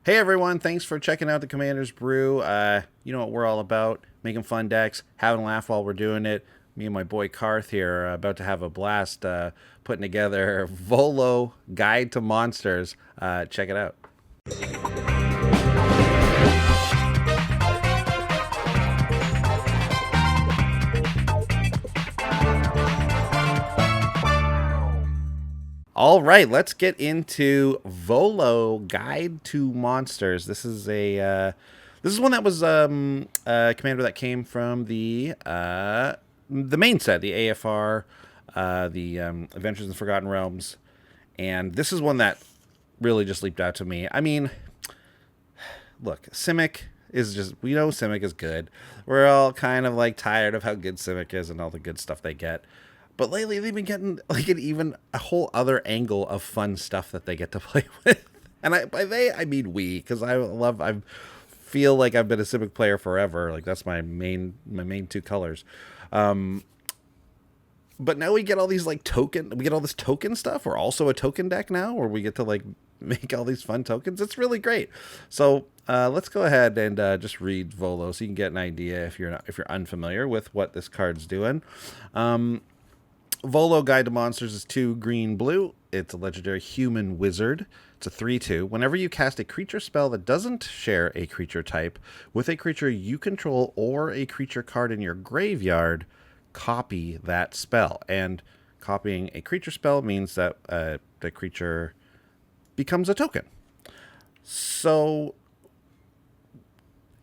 Hey everyone, thanks for checking out the Commander's Brew. You know what we're all about, making fun decks, having a laugh while we're doing it. Me and my boy Karth here are about to have a blast putting together Volo Guide to Monsters. Check it out. All right, let's get into Volo Guide to Monsters. This is one that was a commander that came from the main set, the AFR, the Adventures in the Forgotten Realms, and this is one that really just leaped out to me. I mean, look, Simic is just, we know Simic is good. We're all kind of like tired of how good Simic is and all the good stuff they get. But lately they've been getting like a whole other angle of fun stuff that they get to play with. And by they I mean we, because I feel like I've been a Simic player forever. Like that's my main two colors. But now we get all these we get all this token stuff. We're also a token deck now, where we get to like make all these fun tokens. It's really great. So let's go ahead and just read Volo so you can get an idea if you're unfamiliar with what this card's doing. Volo Guide to Monsters is 2 green blue. It's a legendary human wizard. It's a 3/2. Whenever you cast a creature spell that doesn't share a creature type with a creature you control or a creature card in your graveyard, copy that spell. And copying a creature spell means that the creature becomes a token. So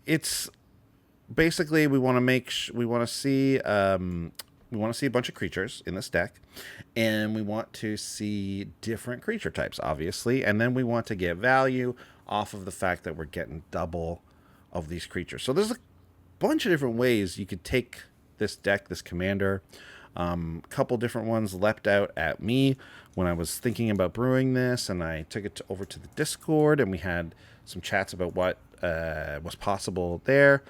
it's basically we want to see a bunch of creatures in this deck, and we want to see different creature types, obviously, and then we want to get value off of the fact that we're getting double of these creatures. So there's a bunch of different ways you could take this deck, this commander. Couple different ones leapt out at me when I was thinking about brewing this, and I took it over to the Discord, and we had some chats about what was possible there.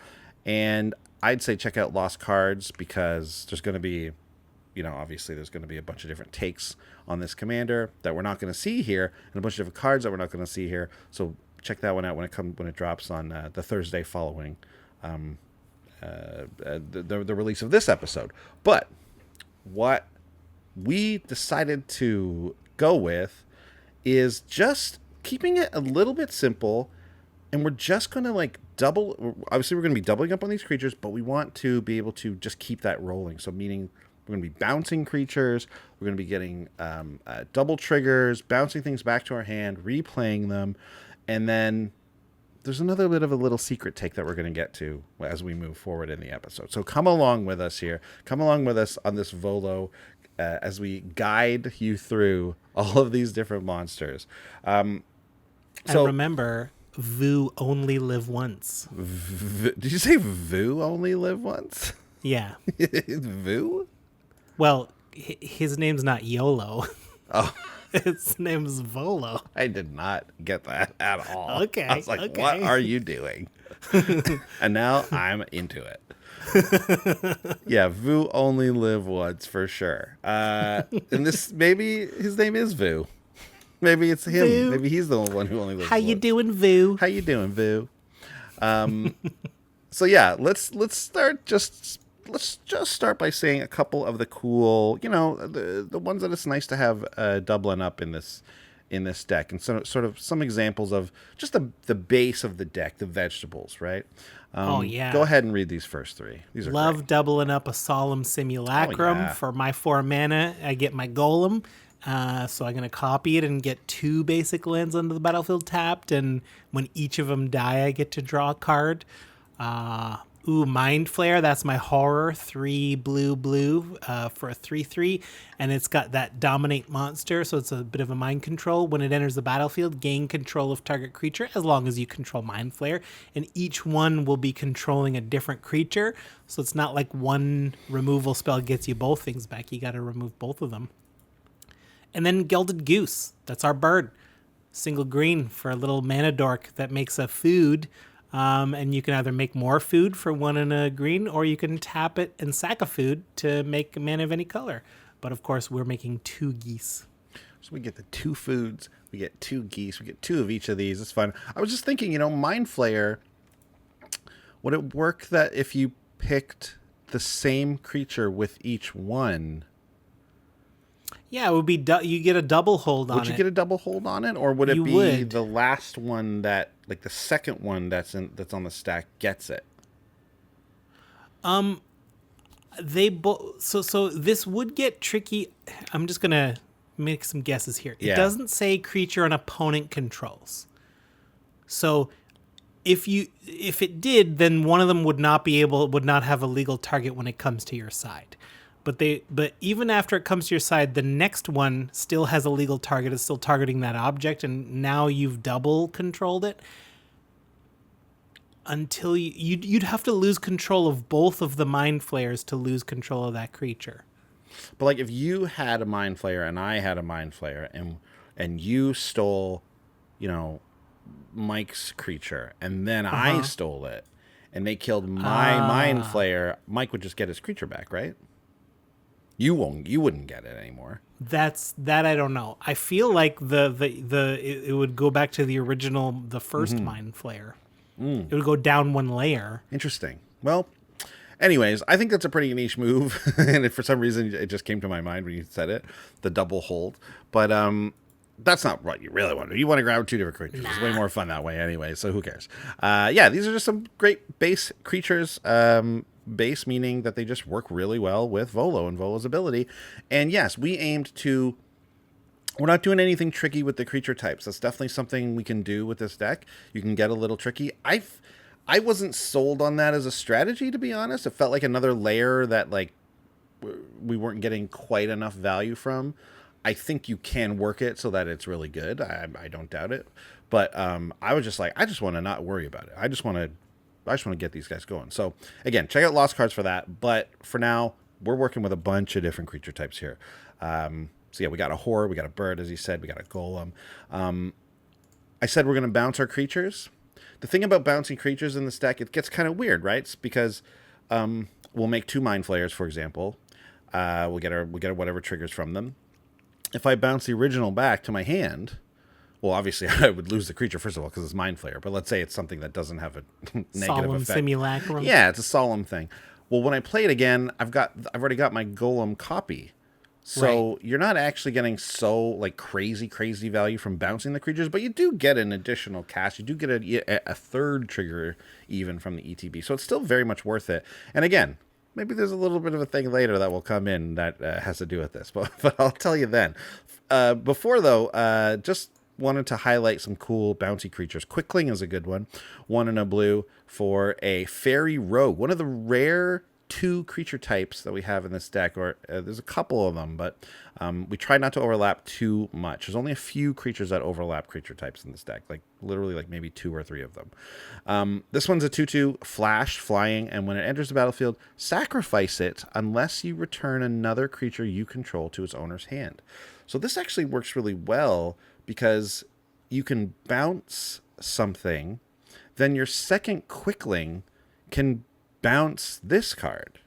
And I'd say check out Lost Cards, because there's going to be, obviously there's going to be a bunch of different takes on this commander that we're not going to see here, and a bunch of different cards that we're not going to see here. So check that one out when it drops on the Thursday following the release of this episode. But what we decided to go with is just keeping it a little bit simple, and we're just going to obviously we're going to be doubling up on these creatures, but we want to be able to just keep that rolling. So meaning we're going to be bouncing creatures, we're going to be getting double triggers, bouncing things back to our hand, replaying them, and then there's another bit of a little secret take that we're going to get to as we move forward in the episode. So come along with us here. Come along with us on this Volo as we guide you through all of these different monsters. And remember, Vu only live once. Did you say Vu only live once? Yeah. Vu? Well, his name's not YOLO. Oh. His name's Volo. I did not get that at all. Okay. I was like, okay. What are you doing? And now I'm into it. Yeah, Vu only live once for sure. And maybe his name is Vu. Maybe it's him. Vu. Maybe he's the one who only lives How once. you doing, Vu? How you doing, Vu? So yeah, let's just start by saying a couple of the cool, the ones that it's nice to have doubling up in this deck, and sort of some examples of just the base of the deck, the vegetables, right? Oh yeah. Go ahead and read these first 3. These are Love great. doubling up a Solemn Simulacrum. Oh, yeah. For my 4 mana. I get my Golem. So I'm going to copy it and get 2 basic lands onto the battlefield tapped, and when each of them die, I get to draw a card. Mind Flare, that's my horror, 3 blue for a 3/3, and it's got that dominate monster, so it's a bit of a mind control. When it enters the battlefield, gain control of target creature as long as you control Mind Flare, and each one will be controlling a different creature, so it's not like one removal spell gets you both things back. You got to remove both of them. And then Gilded Goose, that's our bird. Single green for a little mana dork that makes a food. And you can either make more food for 1 and a green, or you can tap it and sack a food to make mana of any color. But of course, we're making 2 geese. So we get the 2 foods We get 2 geese. We get 2 of each of these. It's fun. I was just thinking, Mind Flayer, would it work that if you picked the same creature with each one? Yeah, it would be you get a double hold on it. Would you get a double hold on it, or would it be would. the last one that, like the second one that's on the stack gets it? They both. So this would get tricky. I'm just gonna make some guesses here. It doesn't say creature an opponent controls. So if it did, then one of them would not have a legal target when it comes to your side. But even after it comes to your side, the next one still has a legal target. It's still targeting that object, and now you've double controlled it. Until you'd have to lose control of both of the Mind Flayers to lose control of that creature. But like if you had a Mind Flayer and I had a Mind Flayer, and you stole, Mike's creature, and then I stole it, and they killed my Mind Flayer, Mike would just get his creature back, right? You wouldn't get it anymore. That I don't know. I feel like it would go back to the original, the first Mind Flayer. It would go down one layer. Interesting. Well, anyways, I think that's a pretty niche move, and for some reason it just came to my mind when you said it, the double hold. But that's not what you really want to do. You want to grab 2 different creatures. It's way more fun that way anyway, so who cares? These are just some great base creatures. Base meaning that they just work really well with Volo and Volo's ability. And yes, we aimed to... We're not doing anything tricky with the creature types. That's definitely something we can do with this deck. You can get a little tricky. I wasn't sold on that as a strategy, to be honest. It felt like another layer that we weren't getting quite enough value from. I think you can work it so that it's really good. I don't doubt it. But I was just like, I just want to not worry about it. I just want to get these guys going. So again, check out Lost Cards for that. But for now, we're working with a bunch of different creature types here. So yeah, we got a horde, we got a bird, as you said, we got a golem. I said we're going to bounce our creatures. The thing about bouncing creatures in this deck, it gets kind of weird, right? It's because we'll make 2 Mind Flayers, for example. We'll get our whatever triggers from them. If I bounce the original back to my hand, well, obviously I would lose the creature first of all because it's Mind Flayer. But let's say it's something that doesn't have a negative Solemn effect. simulacrum. Yeah, it's a solemn thing. Well, when I play it again, I've already got my golem copy. So You're not actually getting so crazy value from bouncing the creatures, but you do get an additional cast. You do get a third trigger even from the ETB. So it's still very much worth it. And again, maybe there's a little bit of a thing later that will come in that has to do with this, but I'll tell you then. Before though, just wanted to highlight some cool bouncy creatures. Quickling is a good one. 1 in a blue for a fairy rogue. One of the rare 2 creature types that we have in this deck, or there's a couple of them, but we try not to overlap too much. There's only a few creatures that overlap creature types in this deck, literally maybe 2 or 3 of them. This one's a 2/2 flash flying, and when it enters the battlefield, sacrifice it unless you return another creature you control to its owner's hand. So this actually works really well because you can bounce something, then your second Quickling can bounce this card,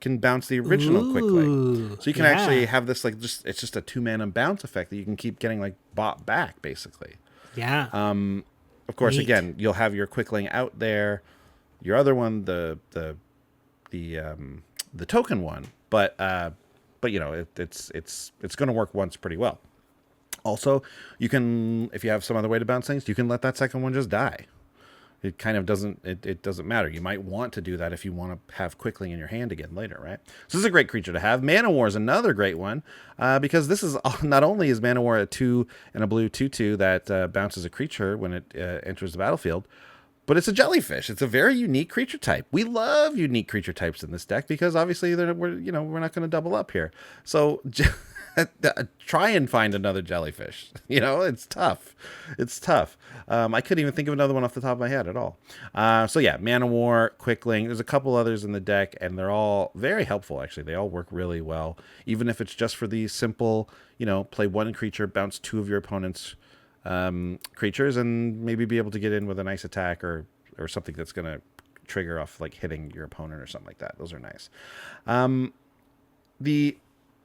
can bounce the original Quickling. So you can actually have this it's just a 2-mana bounce effect that you can keep getting bought back basically. Yeah. Of course, again, you'll have your Quickling out there, your other one, the token one, but it's going to work once pretty well. Also, you can, if you have some other way to bounce things, you can let that second one just die. It kind of doesn't, it doesn't matter. You might want to do that if you want to have Quickling in your hand again later, right? So this is a great creature to have. Mana War is another great one because this is, not only is Mana War a 2 and a blue 2/2 that bounces a creature when it enters the battlefield, but it's a jellyfish. It's a very unique creature type. We love unique creature types in this deck because obviously we're not going to double up here. So try and find another jellyfish. It's tough. It's tough. I couldn't even think of another one off the top of my head at all. So yeah, Mana War, Quickling. There's a couple others in the deck, and they're all very helpful, actually. They all work really well. Even if it's just for the simple, play 1 creature, bounce 2 of your opponent's creatures, and maybe be able to get in with a nice attack or something that's going to trigger off hitting your opponent or something like that. Those are nice.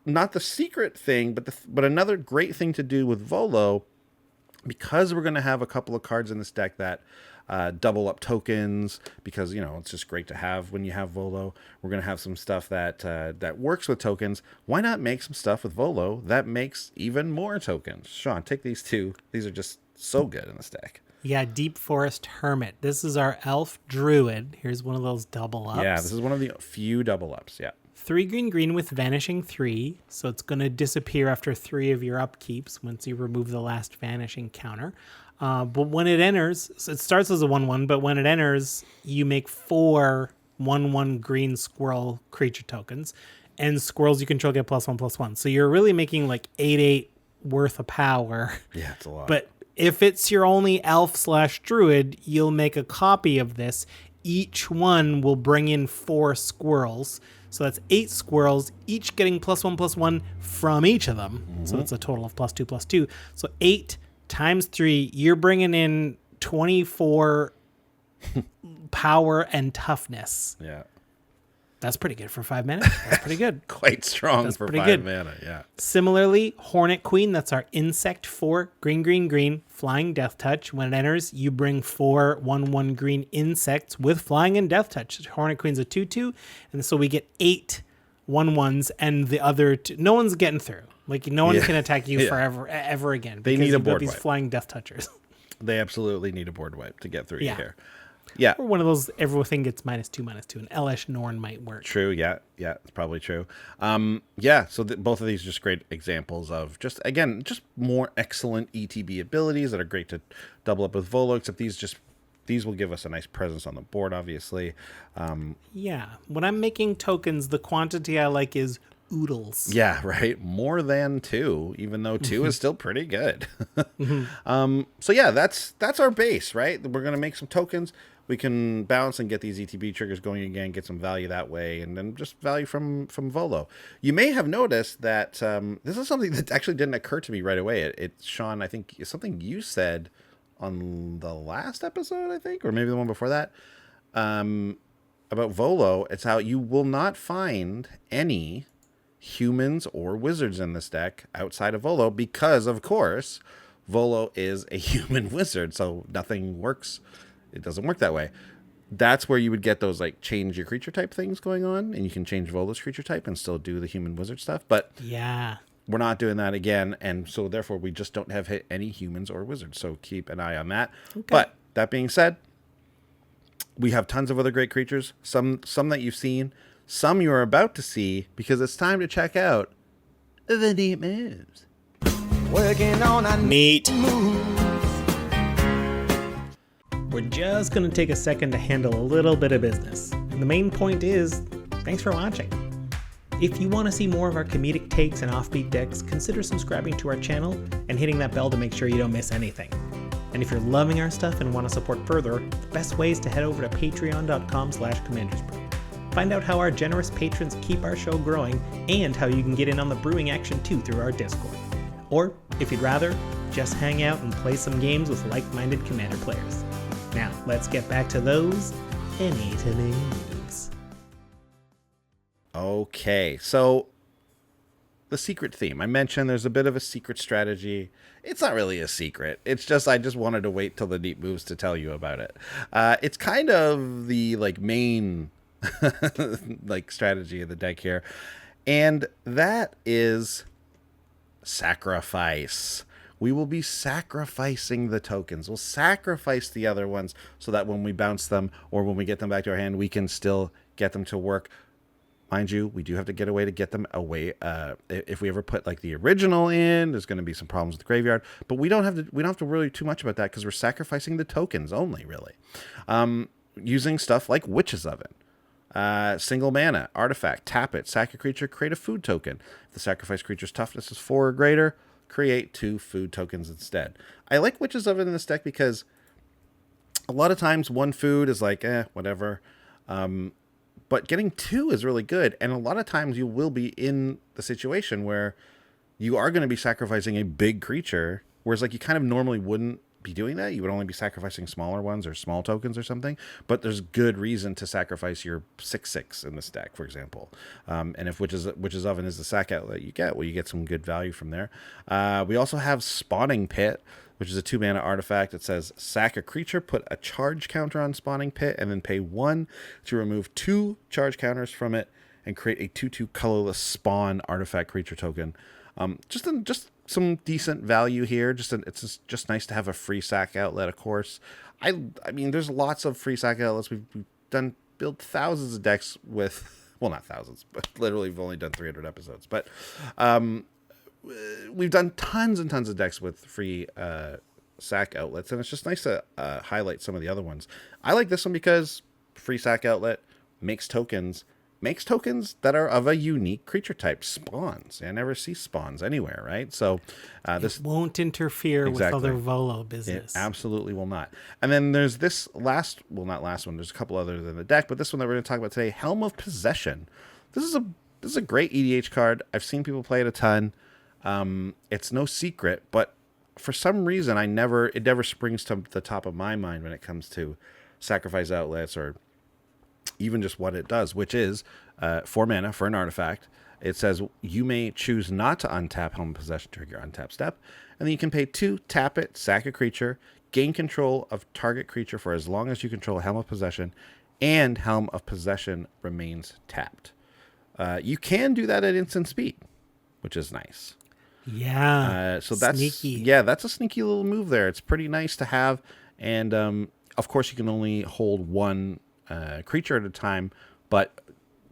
Not the secret thing, but another great thing to do with Volo because we're going to have a couple of cards in this deck that double up tokens, because, it's just great to have when you have Volo. We're going to have some stuff that works with tokens. Why not make some stuff with Volo that makes even more tokens? Sean, take these two. These are just so good in this deck. Yeah, Deep Forest Hermit. This is our elf druid. Here's one of those double ups. Yeah, this is one of the few double ups. Yeah. 3 green with Vanishing 3, so it's going to disappear after 3 of your upkeeps once you remove the last Vanishing counter. But when it enters, so it starts as a 1/1, but when it enters, you make 4 1/1 green squirrel creature tokens, and squirrels you control get +1/+1. So you're really making like 8/8 worth of power. Yeah, it's a lot. But if it's your only elf/druid, you'll make a copy of this. Each one will bring in 4 squirrels. So that's 8 squirrels, each getting +1/+1 from each of them. Mm-hmm. So it's a total of +2/+2. So 8 times 3, you're bringing in 24 power and toughness. Yeah. That's pretty good for 5 mana. That's pretty good. Quite strong. That's for 5 mana, yeah. Similarly, Hornet Queen, that's our insect 4, green, flying death touch. When it enters, you bring 4 1/1 green insects with flying and death touch. Hornet Queen's a 2/2, and so we get 8 1/1s, and the other two, no one's getting through. Like, no one can attack you forever, ever again. They need a board these wipe. Flying death touchers. They absolutely need a board wipe to get through you here. Yeah. Or one of those, everything gets -2/-2. An Elesh Norn might work. True. Yeah. It's probably true. So both of these are just great examples of just more excellent ETB abilities that are great to double up with Volo, except these will give us a nice presence on the board, obviously. When I'm making tokens, the quantity I like is oodles. Yeah, right. More than 2, even though 2 is still pretty good. That's our base, right? We're going to make some tokens. We can bounce and get these ETB triggers going again, get some value that way, and then just value from Volo. You may have noticed that this is something that actually didn't occur to me right away. It's Sean, I think, it's something you said on the last episode, I think, or maybe the one before that, about Volo. It's how you will not find any humans or wizards in this deck outside of Volo because, of course, Volo is a human wizard, so nothing works. It doesn't work that way. That's where you would get those like change your creature type things going on, and you can change Volo's creature type and still do the human wizard stuff. But we're not doing that again, and so therefore we just don't have hit any humans or wizards. So keep an eye on that. Okay. But that being said, we have tons of other great creatures. Some that you've seen, some you're about to see, because it's time to check out the neat moves. Working on a neat moves. We're just going to take a second to handle a little bit of business. And the main point is, thanks for watching. If you want to see more of our comedic takes and offbeat decks, consider subscribing to our channel and hitting that bell to make sure you don't miss anything. And if you're loving our stuff and want to support further, the best way is to head over to patreon.com/commandersbrew. Find out how our generous patrons keep our show growing and how you can get in on the brewing action too through our Discord. Or, if you'd rather, just hang out and play some games with like-minded Commander players. Now, let's get back to those NA moves. Okay, so the secret theme. I mentioned there's a bit of a secret strategy. It's not really a secret. It's just I just wanted to wait till the neat moves to tell you about it. It's kind of the main strategy of the deck here, and that is sacrifice. We will be sacrificing the tokens. We'll sacrifice the other ones so that when we bounce them or when we get them back to our hand, we can still get them to work. Mind you, we do have to get a way to get them away. If we ever put the original in, there's going to be some problems with the graveyard. But we don't have to worry too much about that because we're sacrificing the tokens only, really. Using stuff like Witch's Oven. Single mana, artifact, tap it, sack a creature, create a food token. If the sacrifice creature's toughness is 4 or greater, create 2 food tokens instead. I like Witch's Oven in this deck because a lot of times 1 food is whatever. But getting 2 is really good. And a lot of times you will be in the situation where you are going to be sacrificing a big creature, whereas you kind of normally wouldn't be doing that. You would only be sacrificing smaller ones or small tokens or something. But there's good reason to sacrifice your 6/6 in this deck, for example. And if Witch's Oven is the sack outlet you get, well, you get some good value from there. We also have Spawning Pit, which is a 2-mana artifact. It says sack a creature, put a charge counter on spawning pit, and then pay 1 to remove 2 charge counters from it and create a 2/2 colorless spawn artifact creature token. Just some decent value here. It's just nice to have a free sack outlet, of course. I mean, there's lots of free sack outlets. We've built thousands of decks with, well, not thousands, but literally we've only done 300 episodes. But we've done tons and tons of decks with free sack outlets, and it's just nice to highlight some of the other ones. I like this one because free sack outlet makes tokens that are of a unique creature type. Spawns. I never see spawns anywhere, right? So this won't interfere with other Volo business. It absolutely will not. And then there's this not last one. There's a couple others in the deck, but this one that we're going to talk about today, Helm of Possession. This is a great EDH card. I've seen people play it a ton. It's no secret, but for some reason it never springs to the top of my mind when it comes to sacrifice outlets or even just what it does, which is 4 mana for an artifact. It says you may choose not to untap Helm of Possession during your untap step, and then you can pay 2, tap it, sack a creature, gain control of target creature for as long as you control Helm of Possession, and Helm of Possession remains tapped. You can do that at instant speed, which is nice. Yeah. So that's sneaky. That's a sneaky little move there. It's pretty nice to have, and of course you can only hold 1 creature at a time, but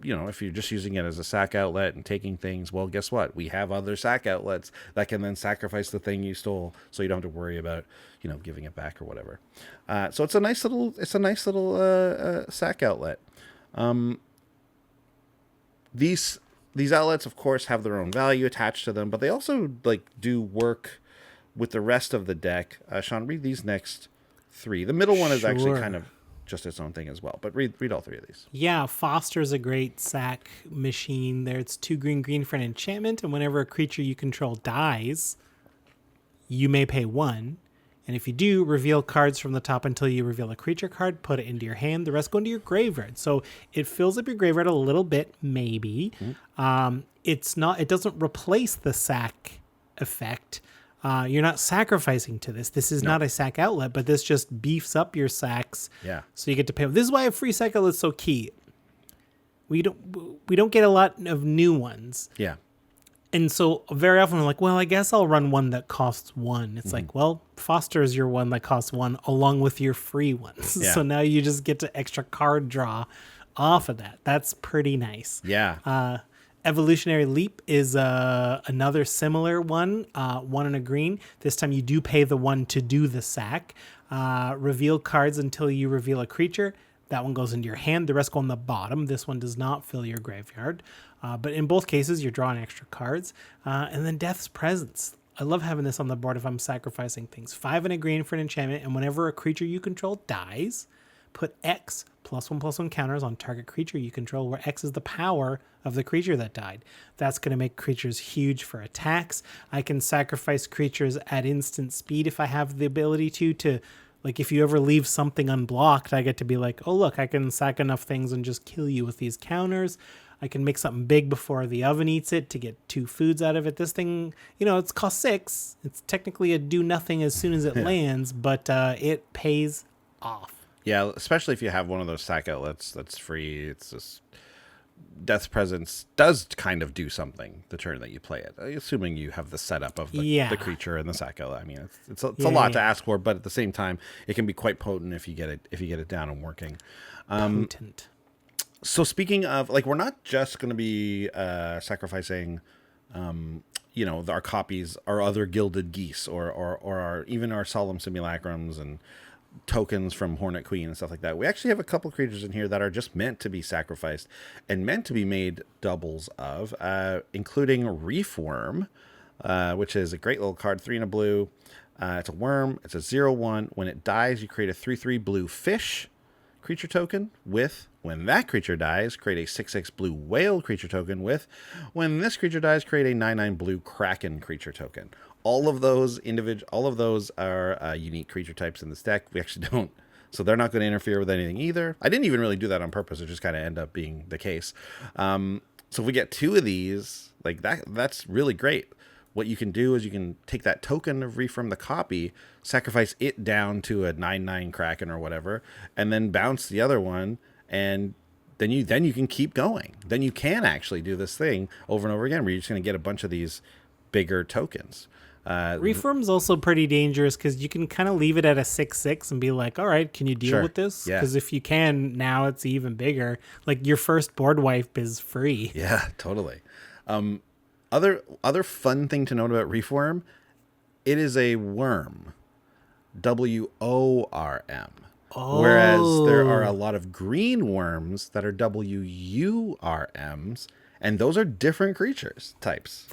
if you're just using it as a sack outlet and taking things, well, guess what? We have other sack outlets that can then sacrifice the thing you stole, so you don't have to worry about giving it back or whatever. So it's a nice little sack outlet. These outlets, of course, have their own value attached to them, but they also do work with the rest of the deck. Sean, read these next 3. The middle one is actually kind of just its own thing as well, but read all 3 of these. Yeah, Foster's a great sack machine there. It's 2 green for an enchantment, and whenever a creature you control dies, you may pay 1. And if you do, reveal cards from the top until you reveal a creature card, put it into your hand, the rest go into your graveyard. So it fills up your graveyard a little bit, maybe. It doesn't replace the sack effect. You're not sacrificing to this. This is not a sack outlet, but this just beefs up your sacks. Yeah. So you get to pay. This is why a free sack outlet is so key. We don't get a lot of new ones. Yeah. And so very often I'm like, well, I guess I'll run one that costs 1. It's like, well, Foster is your one that costs 1 along with your free ones. Yeah. So now you just get to extra card draw off of that. That's pretty nice. Yeah. Evolutionary Leap is another similar one, 1 and a green. This time you do pay the 1 to do the sack. Reveal cards until you reveal a creature. That one goes into your hand. The rest go on the bottom. This one does not fill your graveyard. But in both cases, you're drawing extra cards. And then Death's Presence. I love having this on the board if I'm sacrificing things. 5 and a green for an enchantment. And whenever a creature you control dies, put X +1/+1 counters on target creature you control, where X is the power of the creature that died. That's going to make creatures huge for attacks. I can sacrifice creatures at instant speed if I have the ability to like, if you ever leave something unblocked, I get to be like, oh, look, I can sack enough things and just kill you with these counters. I can make something big before the oven eats it to get 2 foods out of it. This thing, it's cost 6. It's technically a do nothing as soon as it lands, but it pays off. Yeah, especially if you have one of those sack outlets that's free. It's just Death's Presence does kind of do something the turn that you play it, assuming you have the setup of the creature and the sack outlet. I mean, it's a lot to ask for, but at the same time, it can be quite potent if you get it down and working. Potent. So speaking of, we're not just going to be sacrificing, our copies, our other Gilded Geese, or even our Solemn Simulacrums and tokens from Hornet Queen and stuff like that. We actually have a couple creatures in here that are just meant to be sacrificed and meant to be made doubles of, including Reef Worm, which is a great little card, 3 and a blue. It's a worm. It's a 0/1. When it dies, you create a 3/3 blue fish creature token with, when that creature dies, create a 6/6 blue whale creature token with, when this creature dies, create a 9/9 blue kraken creature token. All of those are unique creature types in this deck. We actually don't, so they're not going to interfere with anything either. I didn't even really do that on purpose. It just kind of ended up being the case. So if we get 2 of these, that's really great. what you can do is you can take that token of Reform the copy, sacrifice it down to a 9/9 Kraken or whatever, and then bounce the other one, and then you can keep going. Then you can actually do this thing over and over again, where you're just going to get a bunch of these bigger tokens. Reform's also pretty dangerous because you can kind of leave it at a 6/6 and be like, all right, can you deal with this? Yeah. Because if you can, now it's even bigger. Like your first board wipe is free. Yeah, totally. Other fun thing to note about Reform, it is a worm. WORM. Oh. Whereas there are a lot of green worms that are WURMs, and those are different creature types.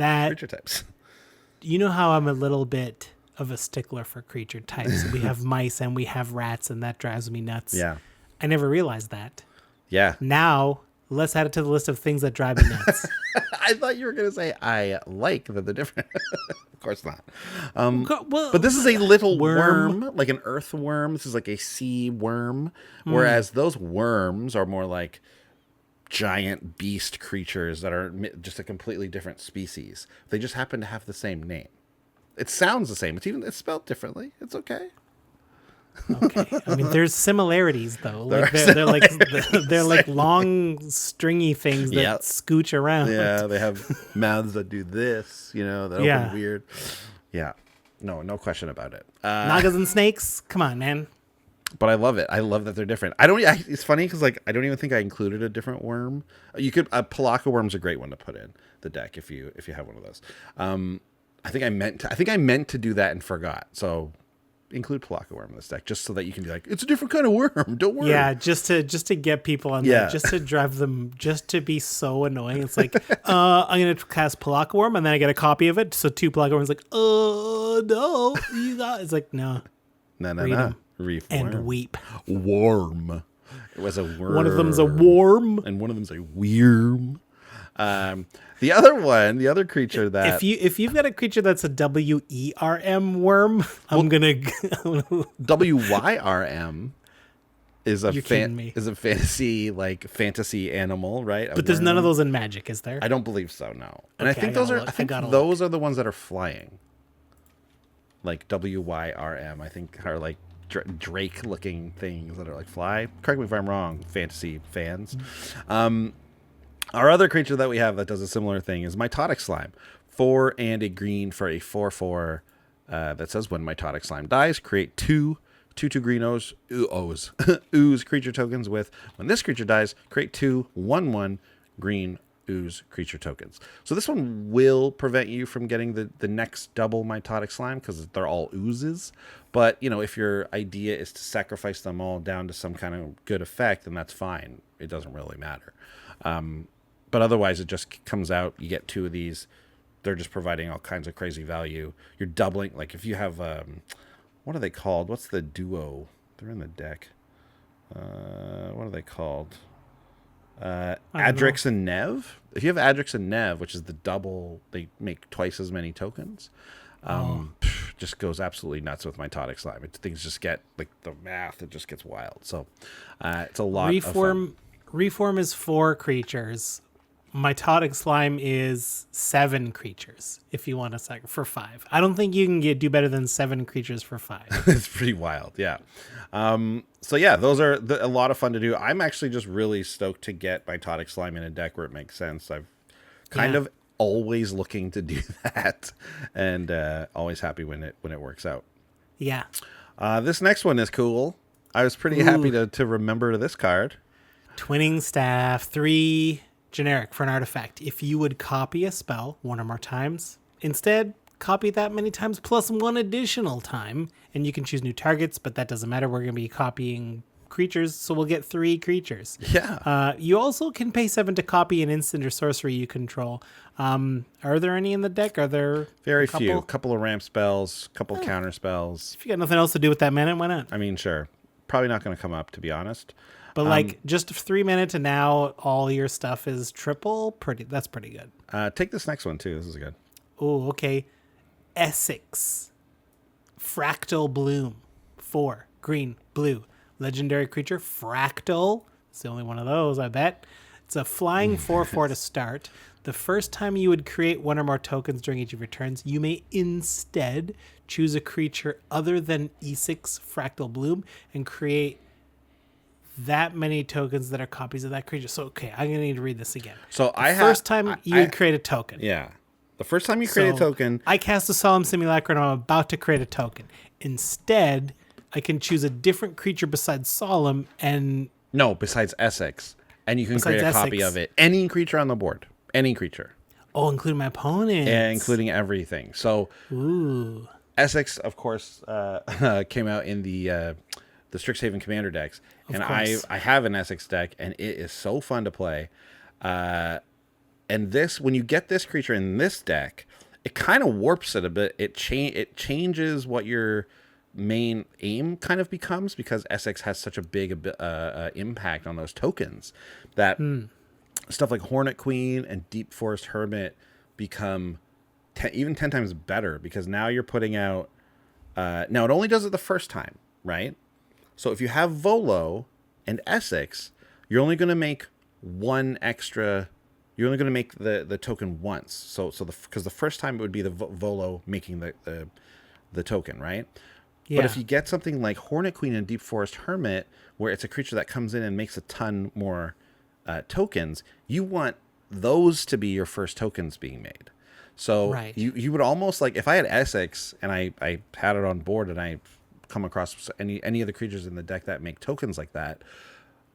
You know how I'm a little bit of a stickler for creature types. We have mice and we have rats, and that drives me nuts. Yeah. I never realized that. Yeah. Now, let's add it to the list of things that drive me nuts. I thought you were going to say, I like that they're different. Of course not. Well, but this is a little worm, like an earthworm. This is like a sea worm. Whereas those worms are more like giant beast creatures that are just a completely different species. They just happen to have the same name. It sounds the same. It's spelled differently. It's okay. Okay. I mean, there's similarities though. Like they're like long, stringy things that scooch around. Yeah, they have mouths that do this. That open weird. Yeah, no question about it. Nagas and snakes. Come on, man. But I love it. I love that they're different. It's funny because I don't even think I included a different worm. You could Palaka worm's a great one to put in the deck if you have one of those. I think I meant to do that and forgot. So include Palaka worm in this deck just so that you can be like, it's a different kind of worm. Don't worry. Yeah, just to get people on there, just to drive them, just to be so annoying. It's like, I'm gonna cast Palaka worm and then I get a copy of it. So 2 Palaka worms like, no, you got. It's like no. Reef and worm. weep. Worm. It was a worm. One of them's a worm, and one of them's a worm. The other creature that if you've got a creature that's a WERM worm, I'm gonna WYRM is a fantasy animal, right? But there's none of those in Magic, is there? I don't believe so. No, and okay, I think those are the ones that are flying. Like WYRM, I think are like Drake-looking things that are like fly. Correct me if I'm wrong, fantasy fans. Our other creature that we have that does a similar thing is Mitotic Slime. 4 and a green for a 4/4 that says when Mitotic Slime dies, create 2 green ooze creature tokens with when this creature dies, create 2 1/1 green ooze creature tokens. So this one will prevent you from getting the next double Mitotic Slime because they're all oozes. But, if your idea is to sacrifice them all down to some kind of good effect, then that's fine. It doesn't really matter. But otherwise, it just comes out. You get 2 of these. They're just providing all kinds of crazy value. You're doubling. Like if you have, what are they called? What's the duo? They're in the deck. What are they called? Adrix and Nev. If you have Adrix and Nev, which is the double, they make twice as many tokens. Just goes absolutely nuts with Mitotic Slime. Things just get like the math. It just gets wild. So it's a lot. Reform is 4 creatures. Mitotic Slime is 7 creatures. If you want to for 5, I don't think you can do better than 7 creatures for 5. It's pretty wild, yeah. So yeah, those are a lot of fun to do. I'm actually just really stoked to get Mitotic Slime in a deck where it makes sense. I've kind of always looking to do that, and always happy when it works out. Yeah. This next one is cool. I was pretty happy to remember this card. Twinning Staff, 3 generic for an artifact. If you would copy a spell 1 or more times, instead copy that many times plus 1 additional time, and you can choose new targets, but that doesn't matter. We're going to be copying creatures, so we'll get 3 creatures. Yeah. You also can pay 7 to copy an instant or sorcery you control. Are there any in the deck? Are there very few? A couple of ramp spells, couple counter spells. If you got nothing else to do with that mana, why not? I mean, sure. Probably not going to come up, to be honest. But just 3 minutes and now all your stuff is triple. That's pretty good. Take this next one too. This is good. Oh, okay. Essex. Fractal Bloom. 4 green, blue. Legendary creature, Fractal. It's the only one of those, I bet. It's a flying 4/4 to start. The first time you would create one or more tokens during each of your turns, you may instead choose a creature other than E6 Fractal Bloom and create that many tokens that are copies of that creature. So, okay, I'm going to need to read this again. So First time you would create a token. Yeah. The first time you create a token. I cast a Solemn Simulacrum and I'm about to create a token. Instead, I can choose a different creature besides Solemn and... No, besides Essex. And you can create a copy of it. Any creature on the board. Any creature. Oh, including my opponent. And including everything. So, ooh. Essex, of course, came out in the Strixhaven Commander decks. And I have an Essex deck, and it is so fun to play. And this, when you get this creature in this deck, it kind of warps it a bit. It changes what your main aim kind of becomes, because Essex has such a big impact on those tokens that stuff like Hornet Queen and Deep Forest Hermit become even 10 times better, because now you're putting out... now, it only does it the first time, right? So if you have Volo and Essex, you're only going to make one extra... You're only going to make the token once. So because the first time it would be the Volo making the token, right? Yeah. But if you get something like Hornet Queen and Deep Forest Hermit, where it's a creature that comes in and makes a ton more tokens, you want those to be your first tokens being made. So you would almost like, if I had Essex and I had it on board and I come across any of the creatures in the deck that make tokens like that,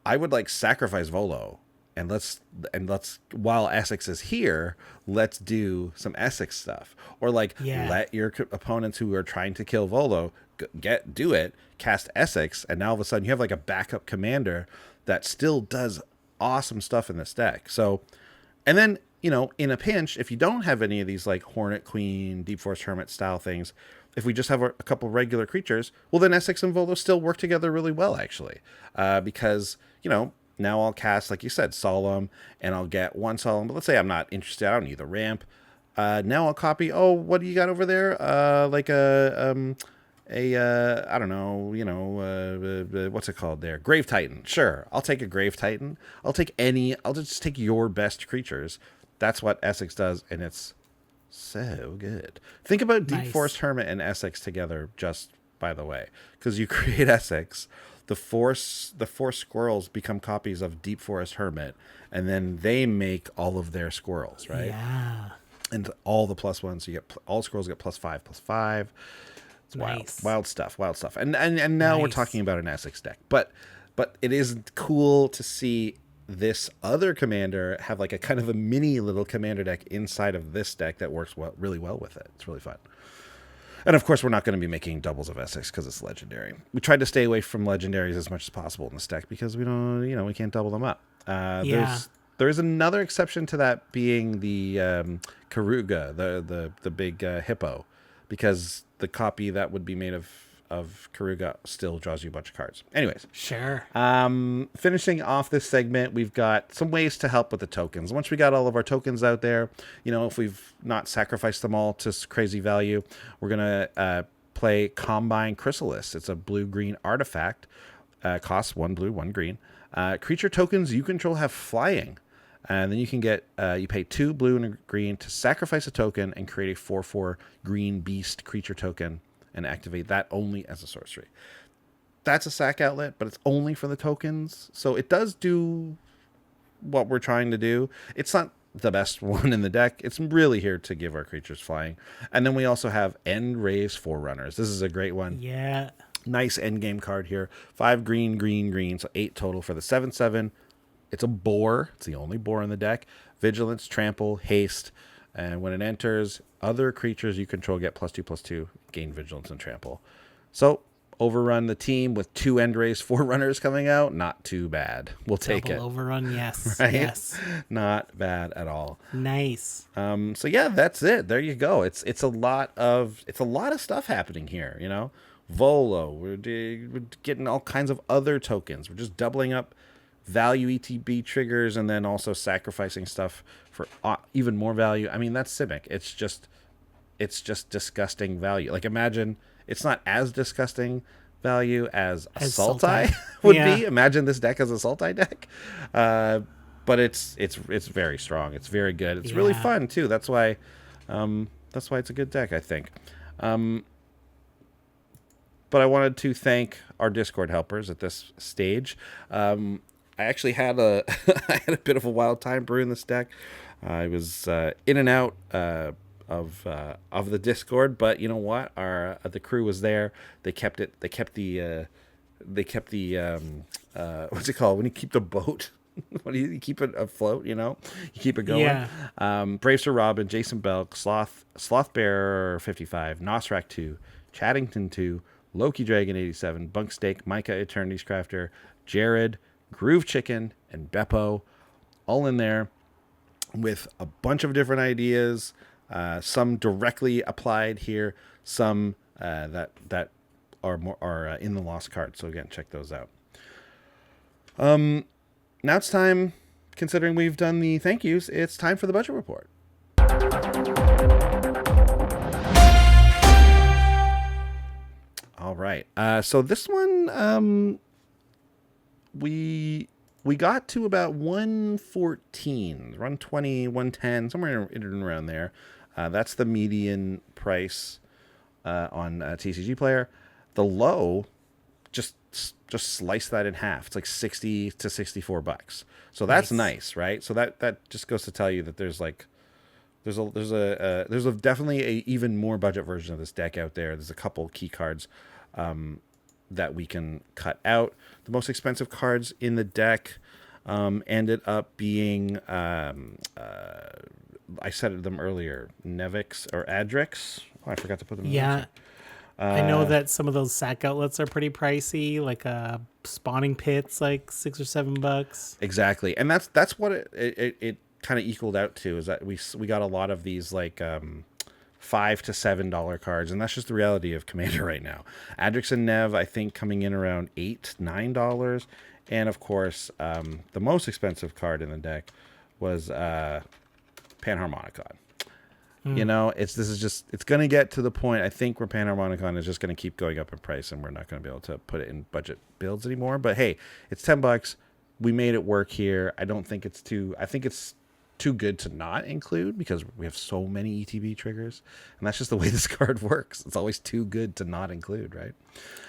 I would like sacrifice Volo and let's while Essex is here, let's do some Essex stuff, or like let your opponents who are trying to kill Volo do it, cast Essex, and now all of a sudden you have like a backup commander that still does awesome stuff in this deck. So, and then, you know, in a pinch, if you don't have any of these like Hornet Queen, Deep Forest Hermit style things, if we just have a couple regular creatures, well, then Essex and Volo still work together really well, actually. Because, you know, now I'll cast, like you said, Solemn, and I'll get one Solemn. But let's say I'm not interested. I don't need the ramp. Now I'll copy, what do you got over there? Like I don't know, you know, what's it called there? Grave Titan. Sure, I'll take a Grave Titan. I'll just take your best creatures. That's what Essex does, and it's so good. Think about Deep Forest Hermit and Essex together, just by the way, because you create Essex, the four squirrels become copies of Deep Forest Hermit, and then they make all of their squirrels, right? Yeah. And all the +1s, you get all squirrels get +5/+5. It's wild stuff. And now we're talking about an Essex deck, but it is cool to see this other commander have like a kind of a mini little commander deck inside of this deck that works really well with it. It's really fun. And of course, we're not going to be making doubles of Essex because it's legendary. We tried to stay away from legendaries as much as possible in this deck because we can't double them up. There is another exception to that, being the Karuga, the big hippo, because the copy that would be made of Karuga still draws you a bunch of cards. Anyways. Sure. Finishing off this segment, we've got some ways to help with the tokens. Once we got all of our tokens out there, you know, if we've not sacrificed them all to crazy value, we're going to play Combine Chrysalis. It's a blue-green artifact. Costs 1 blue, 1 green. Creature tokens you control have flying. And then you can get, you pay 2 blue and a green to sacrifice a token and create a 4/4 green beast creature token and activate that only as a sorcery. That's a sack outlet, but it's only for the tokens. So it does do what we're trying to do. It's not the best one in the deck. It's really here to give our creatures flying. And then we also have End Raise Forerunners. This is a great one. Yeah. Nice end game card here. 5 green, green, green. So 8 total for the 7/7. It's a boar. It's the only boar in the deck. Vigilance, trample, haste. And when it enters, other creatures you control get +2/+2, gain vigilance and trample. So overrun the team with 2 End Raise Forerunners coming out. Not too bad. We'll take it. Overrun, yes. Right? Yes. Not bad at all. Nice. So yeah, that's it. There you go. It's a lot of stuff happening here, you know. Volo, we're getting all kinds of other tokens. We're just doubling up value ETB triggers and then also sacrificing stuff for even more value. I mean, that's Simic. It's just disgusting value. Like, imagine it's not as disgusting value as Sultai would be. Imagine this deck as a Sultai deck. but it's very strong. It's very good. It's really fun too. That's why it's a good deck, I think. But I wanted to thank our Discord helpers at this stage. I actually had I had a bit of a wild time brewing this deck. I was in and out of the Discord, but you know what? The crew was there. They kept it. They kept the what's it called when you keep the boat? What do you keep it afloat? You know, you keep it going. Yeah. Bravester Robin, Jason Belk, Sloth Bear 55, Nosrak 2, Chaddington 2, Loki Dragon 87, Bunksteak, Micah Eternity's Crafter, Jared, Groove Chicken, and Beppo, all in there with a bunch of different ideas. Some directly applied here, some that are in the lost card. So again, check those out. Now it's time, considering we've done the thank yous, it's time for the budget report. All right. So this one, we got to about 114, 120, 110, somewhere in and around there. That's the median price on TCG Player. The low, just slice that in half. It's like $60 to $64. So that's nice, right? So that just goes to tell you that there's definitely a even more budget version of this deck out there. There's a couple key cards that we can cut out. The most expensive cards in the deck ended up being I said them earlier, Nevix or Adrix. Oh, I forgot to put them in. Yeah. I know that some of those sack outlets are pretty pricey, like spawning pits, like $6 or $7. Exactly, and that's what it kind of equaled out to, is that we got a lot of these like $5 to $7 cards, and that's just the reality of Commander right now. Adrix and Nev, I think, coming in around $8, $9, and of course, the most expensive card in the deck was Panharmonicon. You know, it's going to get to the point, I think, where Panharmonicon is just going to keep going up in price, and we're not going to be able to put it in budget builds anymore. But hey, it's $10. We made it work here. I think it's too good to not include, because we have so many ETB triggers, and that's just the way this card works. It's always too good to not include, right?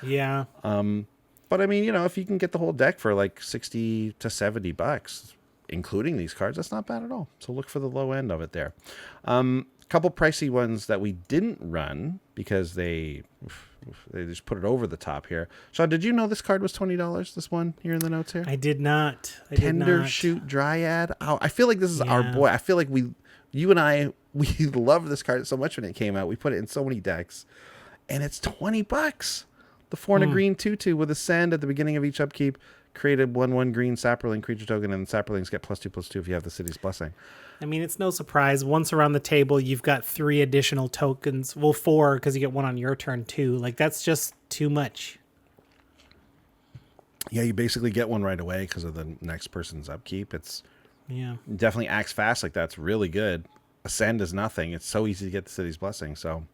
Yeah. But I mean, you know, if you can get the whole deck for like $60 to $70, including these cards, that's not bad at all. So look for the low end of it there. Couple pricey ones that we didn't run because they just put it over the top here. Sean, did you know this card was $20? This one here in the notes here. I did not. Tender Shoot Dryad. Oh, I feel like this is our boy. I feel like you and I loved this card so much when it came out. We put it in so many decks, and it's $20. The 4 and a green 2/2 with a send at the beginning of each upkeep. Created 1/1 green Saproling creature token, and Saprolings get +2/+2 if you have the City's Blessing. I mean, it's no surprise. Once around the table, you've got 3 additional tokens. Well, 4, because you get 1 on your turn, too. Like, that's just too much. Yeah, you basically get 1 right away because of the next person's upkeep. It's definitely acts fast. Like, that's really good. Ascend is nothing. It's so easy to get the City's Blessing. So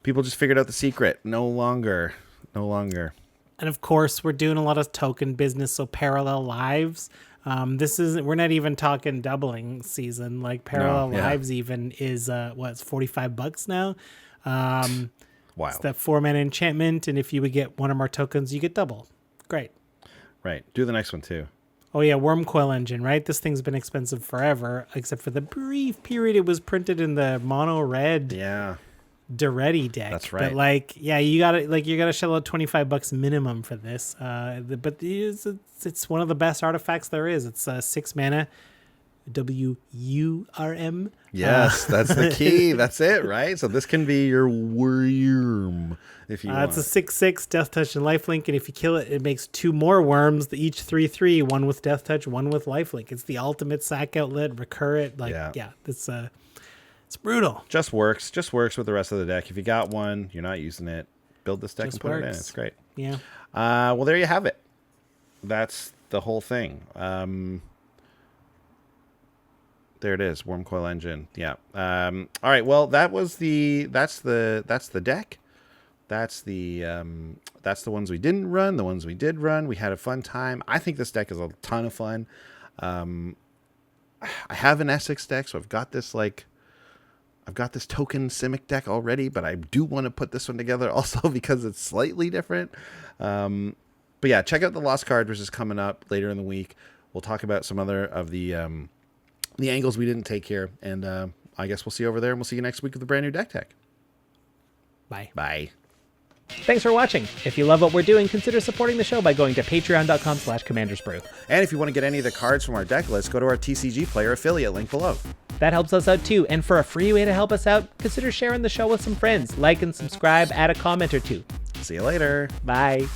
people just figured out the secret. No longer. And of course, we're doing a lot of token business, so Parallel Lives. We're not even talking doubling season. Like Parallel Lives even is it's $45 now. Wow. It's that 4-mana enchantment, and if you would get 1 or more tokens, you get double. Great. Right. Do the next one too. Oh yeah, Wormcoil Engine, right? This thing's been expensive forever, except for the brief period it was printed in the mono red. Yeah. Duretti deck. That's right. But you gotta shell out $25 minimum for this. But it's one of the best artifacts there is. It's 6 mana, WURM. Yes, that's the key. That's it, right? So this can be your worm if you want. It's a 6/6 Death Touch and Lifelink, and if you kill it, it makes 2 more worms. Each 3/3, 1 with Death Touch, 1 with Lifelink. It's the ultimate sack outlet. Recur it. It's brutal. Just works with the rest of the deck. If you got one, you're not using it, build this deck and put it in. It's great. Yeah. Well, there you have it. That's the whole thing. There it is, Wormcoil Engine. Yeah. All right. Well, that's the deck. That's the ones we didn't run. The ones we did run, we had a fun time. I think this deck is a ton of fun. I have an Essex deck, so I've got this token Simic deck already, but I do want to put this one together also because it's slightly different. But yeah, check out the Lost Card, which is coming up later in the week. We'll talk about some other of the angles we didn't take here, and I guess we'll see you over there, and we'll see you next week with a brand new deck tech. Bye. Bye. Thanks for watching. If you love what we're doing, consider supporting the show by going to patreon.com/commandersbrew. And if you want to get any of the cards from our deck list, go to our TCG Player affiliate link below. That helps us out too, and for a free way to help us out, consider sharing the show with some friends. Like and subscribe, add a comment or two. See you later. Bye.